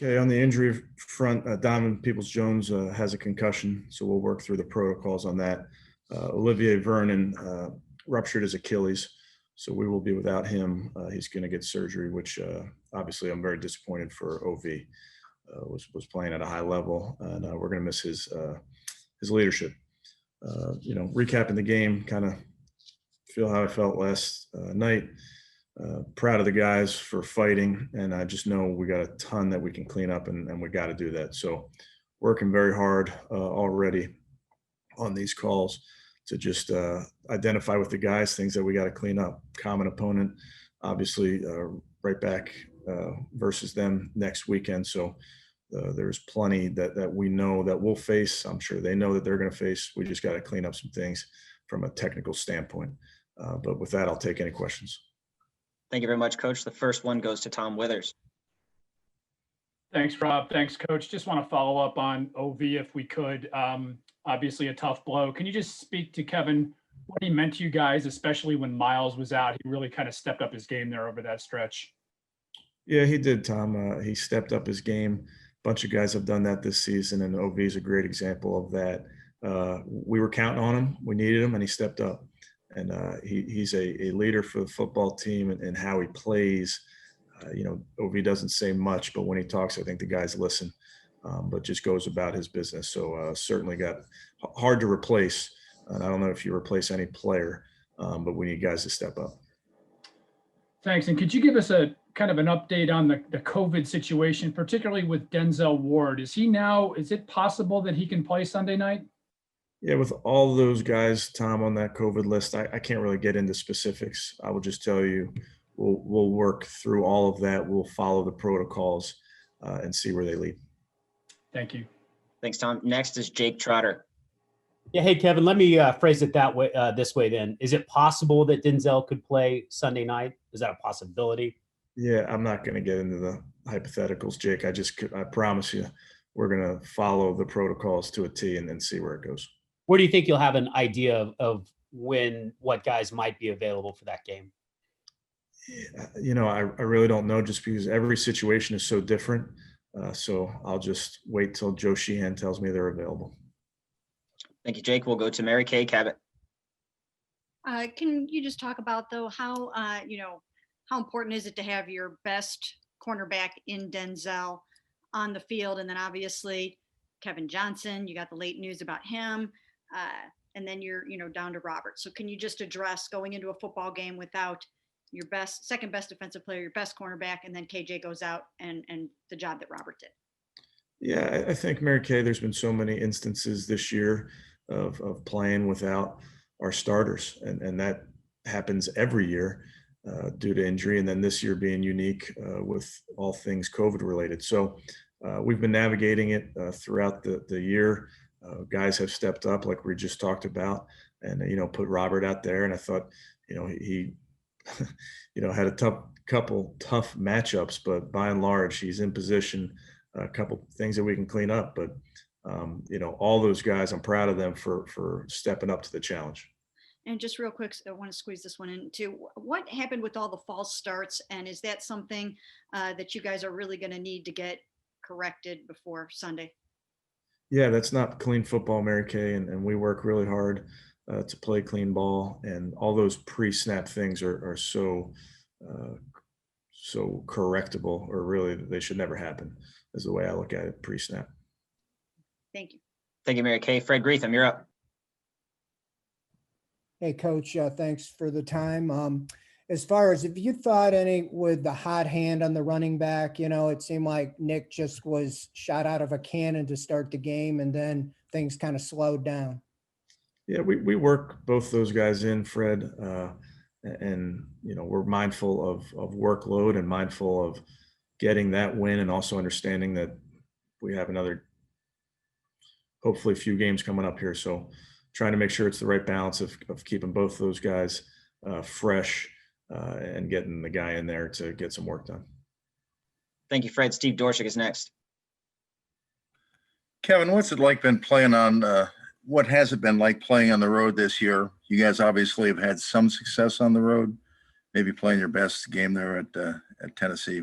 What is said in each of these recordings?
Okay, on the injury front, Donovan Peoples-Jones has a concussion, so we'll work through the protocols on that. Olivier Vernon ruptured his Achilles, so we will be without him. He's going to get surgery, which obviously I'm very disappointed for OV. Was playing at a high level, and we're going to miss his leadership. Recapping the game, kind of feel how I felt last night. Proud of the guys for fighting, and I just know we got a ton that we can clean up, and we got to do that. So working very hard already on these calls to just identify with the guys things that we got to clean up. Common opponent, obviously, right back versus them next weekend. So there's plenty that we know that we'll face. I'm sure they know that they're going to face. We just got to clean up some things from a technical standpoint. But with that, I'll take any questions. Thank you very much, Coach. The first one goes to Tom Withers. Thanks, Rob. Thanks, Coach. Just want to follow up on OV if we could. Obviously a tough blow. Can you just speak to Kevin, what he meant to you guys, especially when Miles was out? He really kind of stepped up his game there over that stretch. Yeah, he did, Tom. He stepped up his game. A bunch of guys have done that this season, and OV is a great example of that. We were counting on him. We needed him, and he stepped up. And he's a leader for the football team and how he plays. OV doesn't say much, but when he talks, I think the guys listen, but just goes about his business. So certainly got hard to replace. And I don't know if you replace any player, but we need guys to step up. Thanks. And could you give us a kind of an update on the COVID situation, particularly with Denzel Ward? Is it possible that he can play Sunday night? Yeah, with all those guys, Tom, on that COVID list, I can't really get into specifics. I will just tell you, we'll work through all of that. We'll follow the protocols and see where they lead. Thank you. Thanks, Tom. Next is Jake Trotter. Yeah, hey, Kevin, let me phrase it that way. This way, then, is it possible that Denzel could play Sunday night? Is that a possibility? Yeah, I'm not going to get into the hypotheticals, Jake. I promise you, we're going to follow the protocols to a T and then see where it goes. Where do you think you'll have an idea of what guys might be available for that game? I really don't know, just because every situation is so different. So I'll just wait till Joe Sheehan tells me they're available. Thank you, Jake. We'll go to Mary Kay Cabot. Can you just talk about, though, how important is it to have your best cornerback in Denzel on the field? And then obviously Kevin Johnson, you got the late news about him. And then you're, down to Robert. So can you just address going into a football game without your second best defensive player, your best cornerback, and then KJ goes out and the job that Robert did? Yeah, I think, Mary Kay, there's been so many instances this year of playing without our starters. And that happens every year due to injury. And then this year being unique with all things COVID related. So we've been navigating it throughout the year. Guys have stepped up, like we just talked about, and put Robert out there. And I thought, he, had a couple tough matchups, but by and large, he's in position. A couple things that we can clean up, but all those guys, I'm proud of them for stepping up to the challenge. And just real quick, I want to squeeze this one in too. What happened with all the false starts, and is that something that you guys are really going to need to get corrected before Sunday? Yeah, that's not clean football, Mary Kay, and we work really hard to play clean ball, and all those pre-snap things are so correctable, or really they should never happen, is the way I look at it, pre-snap. Thank you. Thank you, Mary Kay. Fred Greetham, you're up. Hey, Coach, thanks for the time. As far as if you thought any with the hot hand on the running back, it seemed like Nick just was shot out of a cannon to start the game, and then things kind of slowed down. Yeah, we work both those guys in, Fred, and we're mindful of workload and mindful of getting that win, and also understanding that we have hopefully a few games coming up here. So trying to make sure it's the right balance of keeping both those guys fresh and getting the guy in there to get some work done. Thank you, Fred. Steve Dorshik is next. Kevin, what's it like been playing on what has it been like playing on the road this year? You guys obviously have had some success on the road, maybe playing your best game there at Tennessee.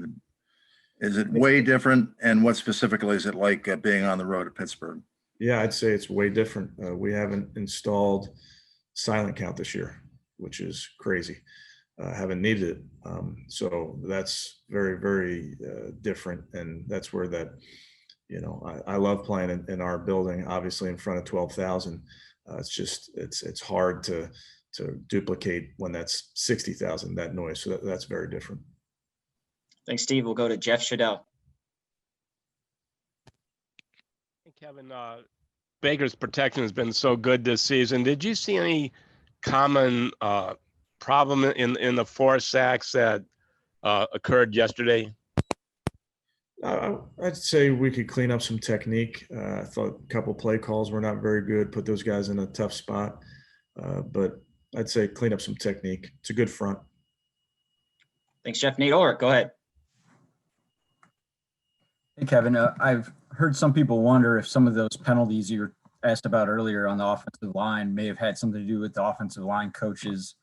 Is it way different? And what specifically is it like being on the road at Pittsburgh? Yeah, I'd say it's way different. We haven't installed silent count this year, which is crazy. Haven't needed it. So that's very, very different. And that's where that, I love playing in our building, obviously in front of 12,000. It's hard to duplicate when that's 60,000, that noise. So that's very different. Thanks, Steve. We'll go to Jeff Shadell. Kevin, Baker's protection has been so good this season. Did you see any common problem in the 4 sacks that occurred yesterday? I'd say we could clean up some technique. I thought a couple play calls were not very good, put those guys in a tough spot. But I'd say clean up some technique. It's a good front. Thanks, Jeff. Nate Orr, go ahead. Hey, Kevin, I've heard some people wonder if some of those penalties you were asked about earlier on the offensive line may have had something to do with the offensive line coaches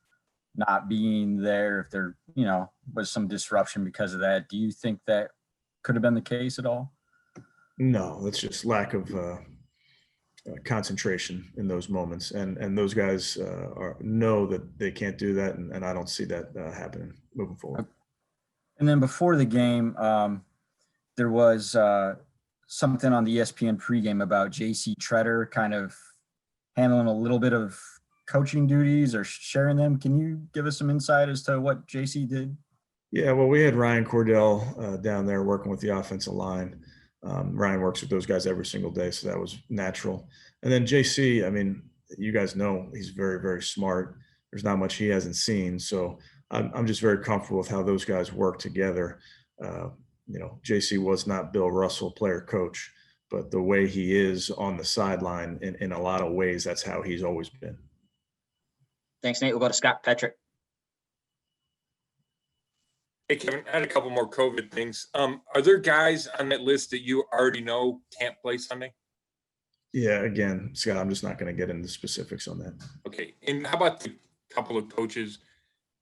not being there, if there, was some disruption because of that. Do you think that could have been the case at all? No, it's just lack of concentration in those moments. And those guys know that they can't do that. And I don't see that happening moving forward. And then before the game, there was something on the ESPN pregame about JC Trotter kind of handling a little bit of coaching duties or sharing them. Can you give us some insight as to what JC did? Yeah, well, we had Ryan Cordell down there working with the offensive line. Ryan works with those guys every single day, so that was natural. And then JC, I mean, you guys know he's very, very smart. There's not much he hasn't seen. So I'm just very comfortable with how those guys work together. JC was not Bill Russell, player coach, but the way he is on the sideline in a lot of ways, that's how he's always been. Thanks, Nate. We'll go to Scott Petrick. Hey, Kevin, I had a couple more COVID things. Are there guys on that list that you already know can't play Sunday? Yeah, again, Scott, I'm just not going to get into specifics on that. Okay. And how about the couple of coaches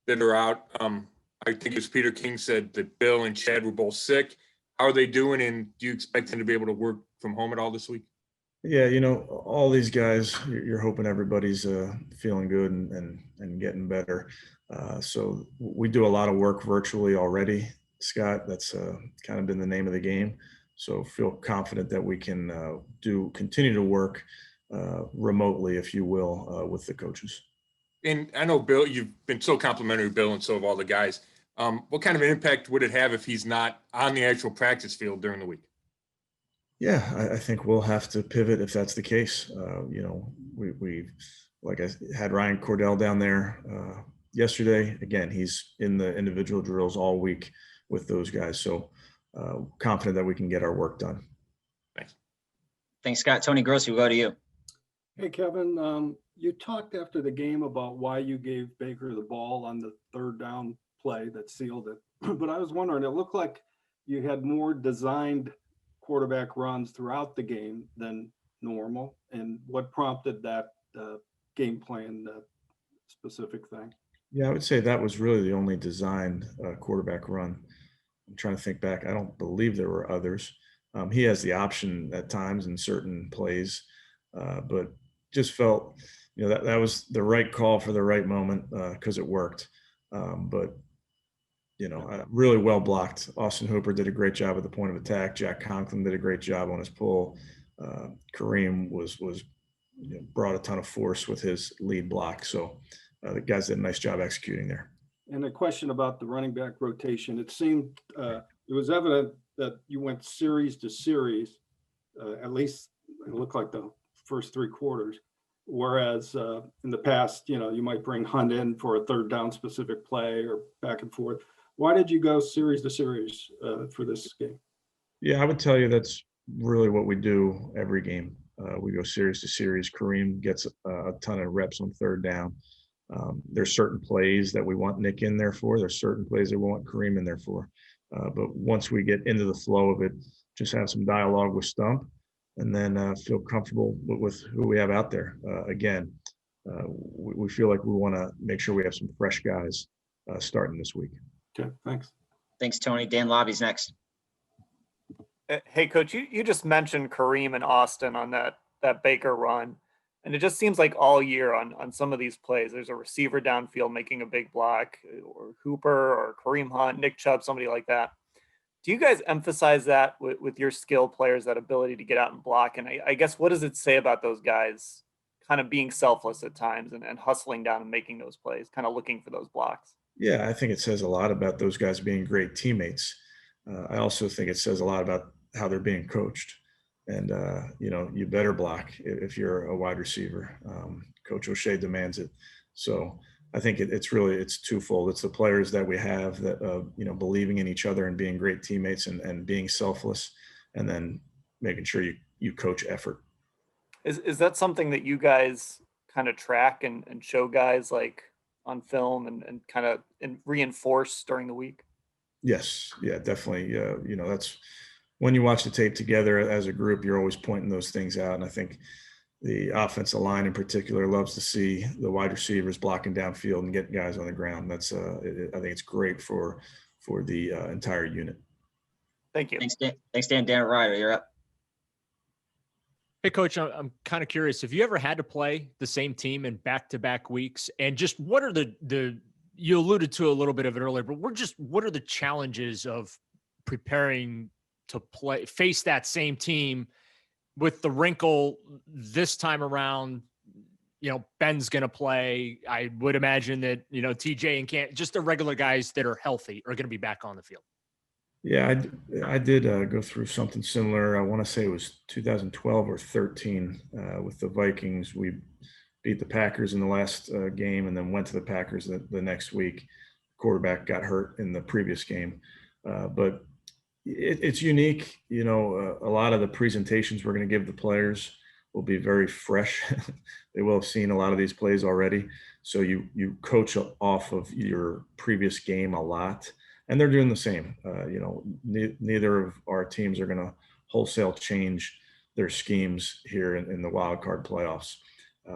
that are out? I think it was Peter King said that Bill and Chad were both sick. How are they doing? And do you expect them to be able to work from home at all this week? Yeah, all these guys, you're hoping everybody's feeling good and getting better. So we do a lot of work virtually already, Scott. That's kind of been the name of the game. So feel confident that we can continue to work remotely, if you will, with the coaches. And I know, Bill, you've been so complimentary, Bill, and so have all the guys. What kind of an impact would it have if he's not on the actual practice field during the week? Yeah, I think we'll have to pivot if that's the case. We like I had Ryan Cordell down there yesterday. Again, he's in the individual drills all week with those guys. So confident that we can get our work done. Thanks, Scott. Tony Grossi, we'll go to you. Hey, Kevin, you talked after the game about why you gave Baker the ball on the 3rd down play that sealed it. But I was wondering, it looked like you had more designed quarterback runs throughout the game than normal. And what prompted that game plan specific thing? Yeah, I would say that was really the only designed quarterback run. I'm trying to think back. I don't believe there were others. He has the option at times in certain plays, but just felt, that was the right call for the right moment because it worked. But really well blocked. Austin Hooper did a great job at the point of attack. Jack Conklin did a great job on his pull. Kareem was brought a ton of force with his lead block. So the guys did a nice job executing there. And a question about the running back rotation. It seemed it was evident that you went series to series, at least it looked like the first 3 quarters. Whereas in the past, you might bring Hunt in for a 3rd down specific play or back and forth. Why did you go series to series for this game? Yeah, I would tell you that's really what we do every game. We go series to series. Kareem gets a ton of reps on 3rd down. There's certain plays that we want Nick in there for. There's certain plays that we want Kareem in there for. But once we get into the flow of it, just have some dialogue with Stump and then feel comfortable with who we have out there. Again, we feel like we want to make sure we have some fresh guys starting this week. Okay, thanks. Thanks, Tony. Dan Lobby's next. Hey, coach, you just mentioned Kareem and Austin on that Baker run. And it just seems like all year on some of these plays, there's a receiver downfield making a big block, or Hooper or Kareem Hunt, Nick Chubb, somebody like that. Do you guys emphasize that with your skill players, that ability to get out and block? And I guess, what does it say about those guys kind of being selfless at times and hustling down and making those plays, kind of looking for those blocks? Yeah, I think it says a lot about those guys being great teammates. I also think it says a lot about how they're being coached. And, you better block if you're a wide receiver. Coach O'Shea demands it. So I think it's twofold. It's the players that we have that, believing in each other and being great teammates and being selfless, and then making sure you coach effort. Is that something that you guys kind of track and show guys like on film and kind of reinforce during the week? Yes. Yeah, definitely. That's when you watch the tape together as a group, you're always pointing those things out. And I think the offensive line in particular loves to see the wide receivers blocking downfield and getting guys on the ground. I think it's great for the entire unit. Thank you. Thanks, Dan. Thanks, Dan. Dan Ryder, you're up. Hey, Coach, I'm kind of curious. Have you ever had to play the same team in back-to-back weeks? And just what are you alluded to a little bit of it earlier, but what are the challenges of preparing to face that same team with the wrinkle this time around? Ben's going to play. I would imagine that, TJ and just the regular guys that are healthy are going to be back on the field. Yeah, I did go through something similar. I want to say it was 2012 or 13 with the Vikings. We beat the Packers in the last game and then went to the Packers the next week. Quarterback got hurt in the previous game. But it's unique. A lot of the presentations we're going to give the players will be very fresh. They will have seen a lot of these plays already. So you coach off of your previous game a lot. And they're doing the same. Neither of our teams are going to wholesale change their schemes here in the wild card playoffs.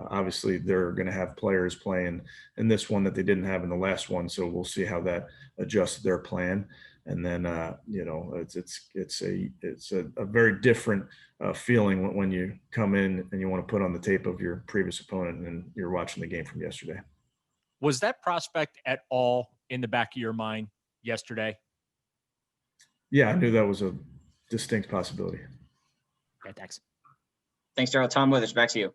Obviously, they're going to have players playing in this one that they didn't have in the last one. So we'll see how that adjusts their plan. And then, it's a very different feeling when you come in and you want to put on the tape of your previous opponent and you're watching the game from yesterday. Was that prospect at all in the back of your mind yesterday? Yeah, I knew that was a distinct possibility. Okay, thanks. Thanks, Darryl. Tom Withers, back to you.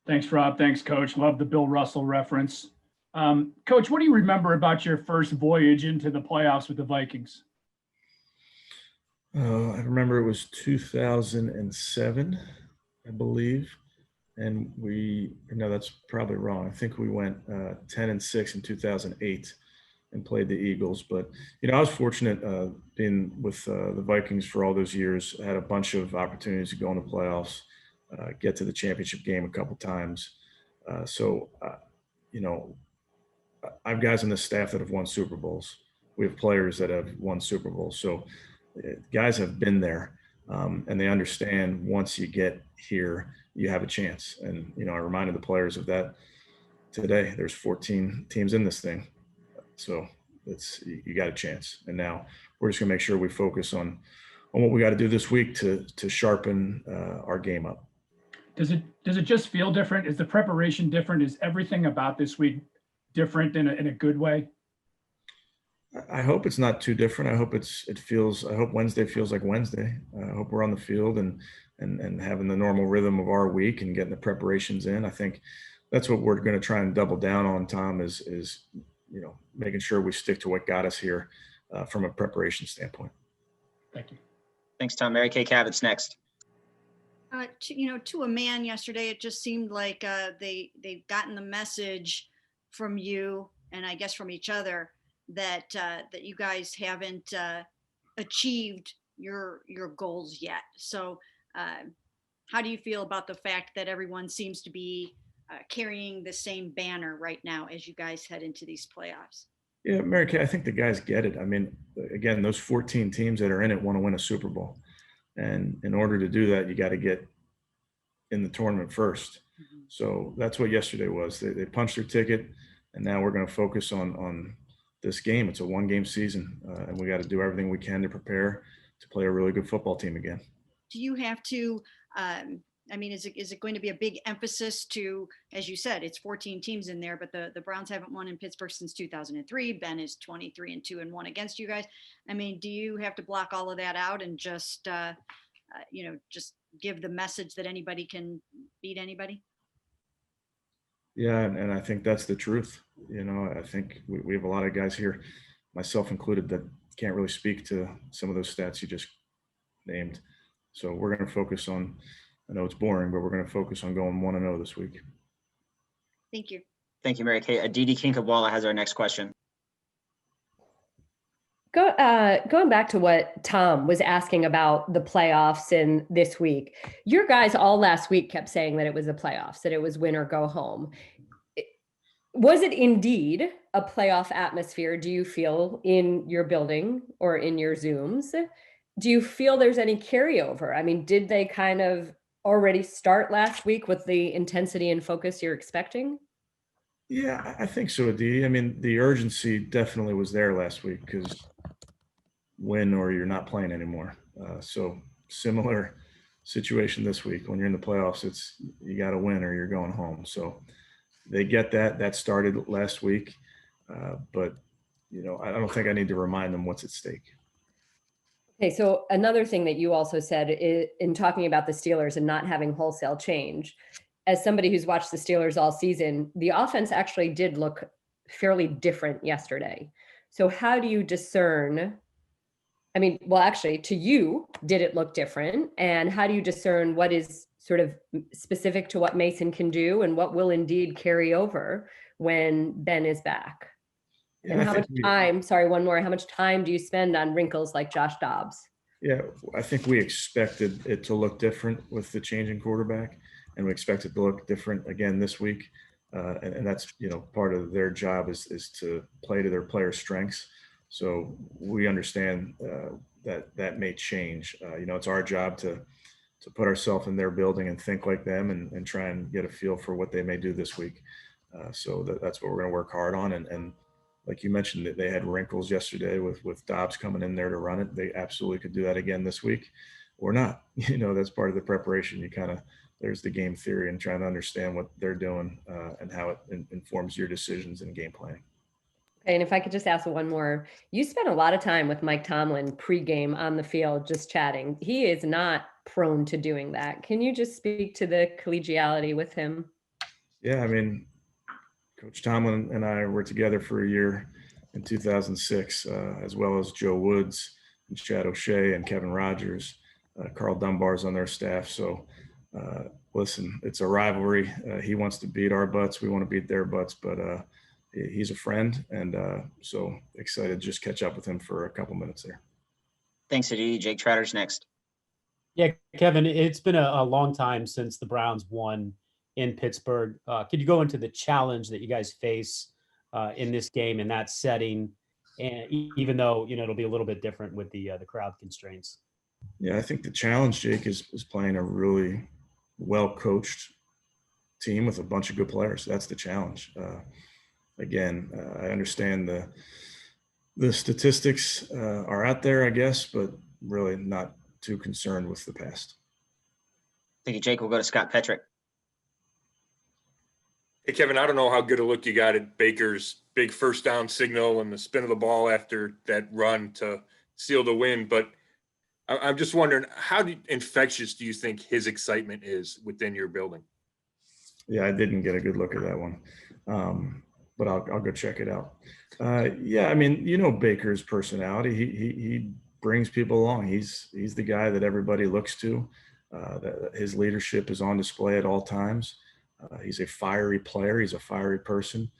Thanks, Rob. Thanks, Coach. Love the Bill Russell reference. Coach, what do you remember about your first voyage into the playoffs with the Vikings? I remember it was 2007, I believe. And that's probably wrong. I think we went 10-6 in 2008 and played the Eagles. But, I was fortunate being with the Vikings for all those years. I had a bunch of opportunities to go in the playoffs, get to the championship game a couple times. I have guys on the staff that have won Super Bowls. We have players that have won Super Bowls. So guys have been there, and they understand once you get here, you have a chance. And, I reminded the players of that today. There's 14 teams in this thing. So you got a chance. And now we're just gonna make sure we focus on what we got to do this week to sharpen our game up. Does it just feel different? Is the preparation different? Is everything about this week different in a good way? I hope it's not too different. I hope I hope Wednesday feels like Wednesday. I hope we're on the field and having the normal rhythm of our week and getting the preparations in. I think that's what we're going to try and double down on, Tom, is making sure we stick to what got us here from a preparation standpoint. Thank you. Thanks, Tom. Mary Kay Cabot's next. To a man yesterday, it just seemed like they've gotten the message from you and I guess from each other that you guys haven't achieved your goals yet. So how do you feel about the fact that everyone seems to be carrying the same banner right now as you guys head into these playoffs? Yeah, Mary Kay, I think the guys get it. I mean, again, those 14 teams that are in it want to win a Super Bowl. And in order to do that, you got to get in the tournament first. Mm-hmm. So that's what yesterday was. They punched their ticket, and now we're going to focus on this game. It's a one-game season, and we got to do everything we can to prepare play a really good football team again. Do you have to, I mean, is it going to be a big emphasis to, as you said, it's 14 teams in there, but the Browns haven't won in Pittsburgh since 2003. Ben is 23-2-1 against you guys. I mean, do you have to block all of that out and just, just give the message that anybody can beat anybody? Yeah, and I think that's the truth. I think we have a lot of guys here, myself included, that can't really speak to some of those stats you just named. So we're going to focus on, I know it's boring, but we're going to focus on going 1-0 this week. Thank you. Thank you, Mary Kay. Aditi Kinkabwala has our next question. Going back to what Tom was asking about the playoffs in this week, your guys all last week kept saying that it was the playoffs, that it was win or go home. Was it indeed a playoff atmosphere, do you feel, in your building or in your Zooms? Do you feel there's any carryover? I mean, did they kind of already start last week with the intensity and focus you're expecting? Yeah, I think so, Aditi. I mean, the urgency definitely was there last week because win or you're not playing anymore. So similar situation this week. When you're in the playoffs, it's you got to win or you're going home. So they get that. That started last week. But, I don't think I need to remind them what's at stake. Okay, so another thing that you also said in talking about the Steelers and not having wholesale change, as somebody who's watched the Steelers all season, the offense actually did look fairly different yesterday. So how do you discern? I mean, well, actually, to you, did it look different? And how do you discern what is sort of specific to what Mason can do and what will indeed carry over when Ben is back? Yeah, And I how think much time, sorry, one more, how much time do you spend on wrinkles like Josh Dobbs? Yeah, I think we expected it to look different with the changing quarterback, and we expect it to look different again this week. And that's, part of their job is to play to their players' strengths. So we understand that may change. It's our job to put ourselves in their building and think like them and try and get a feel for what they may do this week. So that's what we're going to work hard on. And like you mentioned, that they had wrinkles yesterday with Dobbs coming in there to run it. They absolutely could do that again this week or not. That's part of the preparation. There's the game theory and trying to understand what they're doing and how it informs your decisions and game planning. Okay, and if I could just ask one more, you spent a lot of time with Mike Tomlin pregame on the field, just chatting. He is not prone to doing that. Can you just speak to the collegiality with him? Yeah, I mean, Coach Tomlin and I were together for a year in 2006, as well as Joe Woods and Chad O'Shea and Kevin Rogers. Carl Dunbar's on their staff. So listen, it's a rivalry. He wants to beat our butts. We want to beat their butts, but he's a friend. And so excited to just catch up with him for a couple minutes there. Thanks, Aditi. Jake Trotter's next. Yeah, Kevin, it's been a long time since the Browns won in Pittsburgh. Could you go into the challenge that you guys face in this game in that setting? And even though, it'll be a little bit different with the crowd constraints. Yeah, I think the challenge, Jake, is playing a really well-coached team with a bunch of good players. That's the challenge. Again, I understand the statistics are out there, I guess, but really not too concerned with the past. Thank you, Jake. We'll go to Scott Petrick. Hey, Kevin, I don't know how good a look you got at Baker's big first down signal and the spin of the ball after that run to seal the win, but I'm just wondering, how infectious do you think his excitement is within your building? Yeah, I didn't get a good look at that one, but I'll go check it out. Yeah, I mean, Baker's personality. He brings people along. He's the guy that everybody looks to. His leadership is on display at all times. He's a fiery player. He's a fiery person.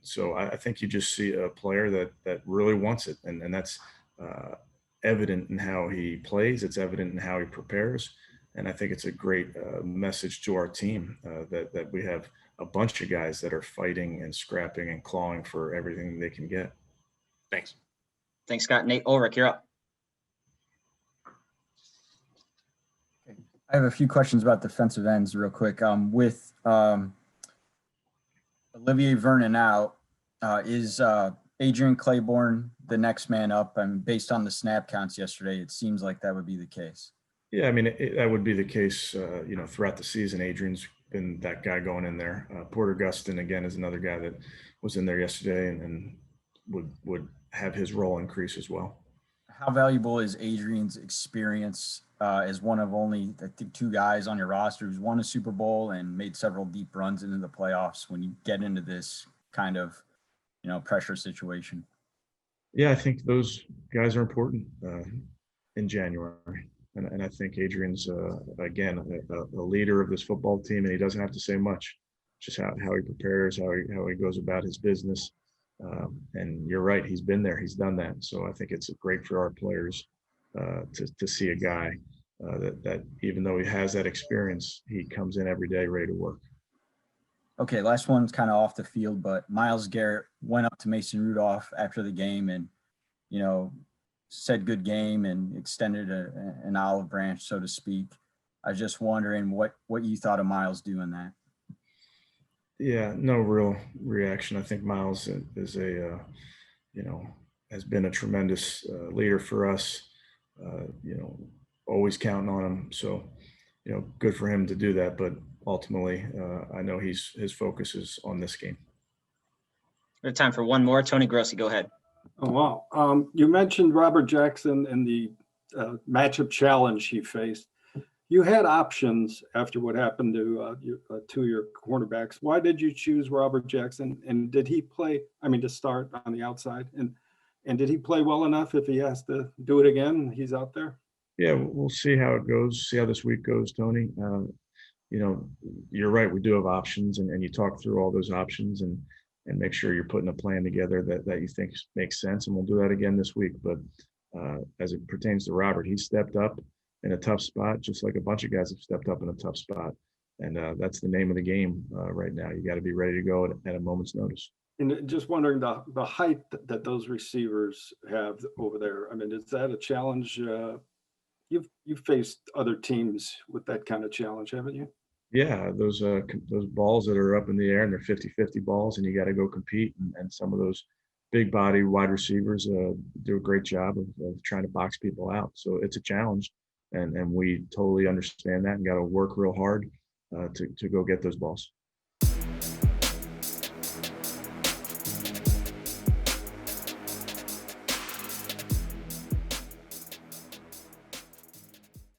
So I think you just see a player that really wants it, and that's evident in how he plays. It's evident in how he prepares. And I think it's a great message to our team that we have a bunch of guys that are fighting and scrapping and clawing for everything they can get. Thanks. Thanks, Scott. Nate Ulrich, you're up. I have a few questions about defensive ends real quick. With Olivier Vernon out, is Adrian Claiborne the next man up? And based on the snap counts yesterday, it seems like that would be the case. Yeah, I mean, that would be the case, throughout the season. Adrian's been that guy going in there. Porter Gustin, again, is another guy that was in there yesterday and would have his role increase as well. How valuable is Adrian's experience as one of only, I think, 2 guys on your roster who's won a Super Bowl and made several deep runs into the playoffs when you get into this kind of, pressure situation? Yeah, I think those guys are important in January. And I think Adrian's, again, a leader of this football team, and he doesn't have to say much, just how he prepares, how he goes about his business. And you're right, he's been there, he's done that. So I think it's great for our players to see a guy that even though he has that experience, he comes in every day ready to work. Okay, last one's kind of off the field, but Myles Garrett went up to Mason Rudolph after the game and, said good game and extended an olive branch, so to speak. I was just wondering what you thought of Myles doing that. Yeah, no real reaction. I think Myles is has been a tremendous leader for us, always counting on him. So, good for him to do that. But ultimately, I know his focus is on this game. We have time for one more. Tony Grossi, go ahead. Oh, wow. You mentioned Robert Jackson and the matchup challenge he faced. You had options after what happened to your cornerbacks. Why did you choose Robert Jackson? And did he play, to start on the outside? And did he play well enough if he has to do it again? He's out there? Yeah, we'll see how it goes, see how this week goes, Tony. You're right. We do have options, and you talk through all those options and make sure you're putting a plan together that you think makes sense. And we'll do that again this week. But as it pertains to Robert, he stepped up in a tough spot, just like a bunch of guys have stepped up in a tough spot. And that's the name of the game right now. You got to be ready to go at a moment's notice. And just wondering the height that those receivers have over there. Is that a challenge? You've faced other teams with that kind of challenge, haven't you? Yeah, those balls that are up in the air and they're 50-50 balls, and you got to go compete. And some of those big body wide receivers do a great job of trying to box people out. So it's a challenge, and we totally understand that and got to work real hard to go get those balls.